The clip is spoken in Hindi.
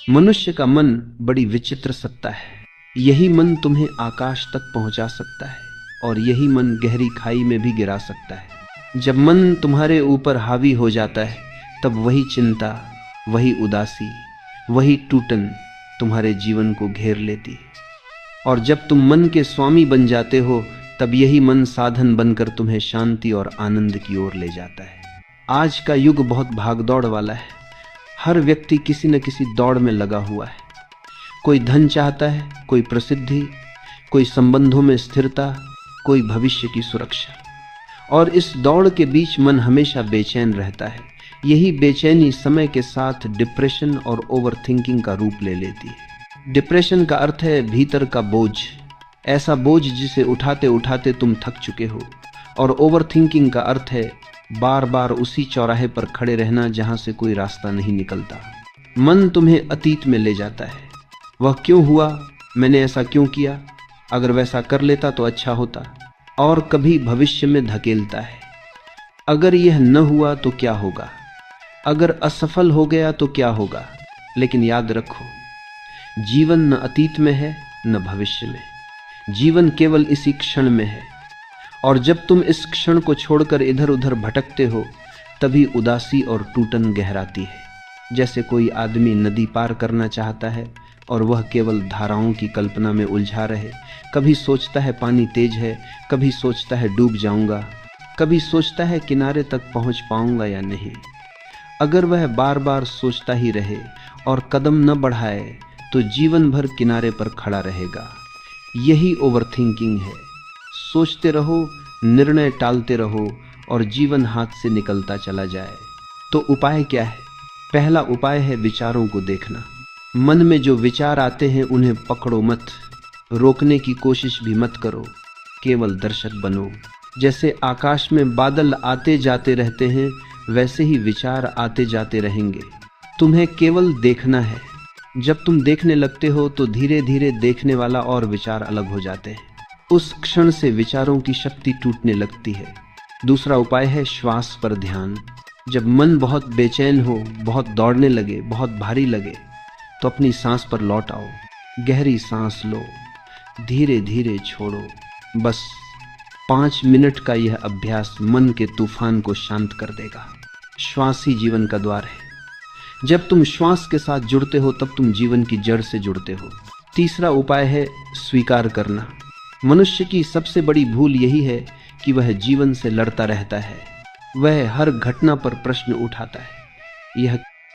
मनुष्य का मन बड़ी विचित्र सत्ता है। यही मन तुम्हें आकाश तक पहुंचा सकता है और यही मन गहरी खाई में भी गिरा सकता है। जब मन तुम्हारे ऊपर हावी हो जाता है तब वही चिंता, वही उदासी, वही टूटन तुम्हारे जीवन को घेर लेती है। और जब तुम मन के स्वामी बन जाते हो तब यही मन साधन बनकर तुम्हें शांति और आनंद की ओर ले जाता है। आज का युग बहुत भागदौड़ वाला है। हर व्यक्ति किसी न किसी दौड़ में लगा हुआ है। कोई धन चाहता है, कोई प्रसिद्धि, कोई संबंधों में स्थिरता, कोई भविष्य की सुरक्षा। और इस दौड़ के बीच मन हमेशा बेचैन रहता है। यही बेचैनी समय के साथ डिप्रेशन और ओवरथिंकिंग का रूप ले लेती है। डिप्रेशन का अर्थ है भीतर का बोझ, ऐसा बोझ जिसे उठाते उठाते तुम थक चुके हो। और ओवरथिंकिंग का अर्थ है बार बार उसी चौराहे पर खड़े रहना जहां से कोई रास्ता नहीं निकलता। मन तुम्हें अतीत में ले जाता है। वह क्यों हुआ, मैंने ऐसा क्यों किया, अगर वैसा कर लेता तो अच्छा होता। और कभी भविष्य में धकेलता है, अगर यह न हुआ तो क्या होगा, अगर असफल हो गया तो क्या होगा। लेकिन याद रखो, जीवन न अतीत में है न भविष्य में, जीवन केवल इसी क्षण में है। और जब तुम इस क्षण को छोड़कर इधर उधर भटकते हो तभी उदासी और टूटन गहराती है। जैसे कोई आदमी नदी पार करना चाहता है और वह केवल धाराओं की कल्पना में उलझा रहे। कभी सोचता है पानी तेज है, कभी सोचता है डूब जाऊंगा, कभी सोचता है किनारे तक पहुंच पाऊंगा या नहीं। अगर वह बार बार सोचता ही रहे और कदम न बढ़ाए तो जीवन भर किनारे पर खड़ा रहेगा। यही ओवरथिंकिंग है। सोचते रहो, निर्णय टालते रहो और जीवन हाथ से निकलता चला जाए। तो उपाय क्या है? पहला उपाय है विचारों को देखना। मन में जो विचार आते हैं उन्हें पकड़ो मत, रोकने की कोशिश भी मत करो, केवल दर्शक बनो। जैसे आकाश में बादल आते जाते रहते हैं वैसे ही विचार आते जाते रहेंगे। तुम्हें केवल देखना है। जब तुम देखने लगते हो तो धीरे धीरे देखने वाला और विचार अलग हो जाते हैं। उस क्षण से विचारों की शक्ति टूटने लगती है। दूसरा उपाय है श्वास पर ध्यान। जब मन बहुत बेचैन हो, बहुत दौड़ने लगे, बहुत भारी लगे तो अपनी सांस पर लौट आओ। गहरी सांस लो, धीरे धीरे छोड़ो। बस 5 मिनट का यह अभ्यास मन के तूफान को शांत कर देगा। श्वास ही जीवन का द्वार है। जब तुम श्वास के साथ जुड़ते हो तब तुम जीवन की जड़ से जुड़ते हो। तीसरा उपाय है स्वीकार करना। मनुष्य की सबसे बड़ी भूल यही है कि वह जीवन से लड़ता रहता है। वह हर घटना पर प्रश्न उठाता है, यह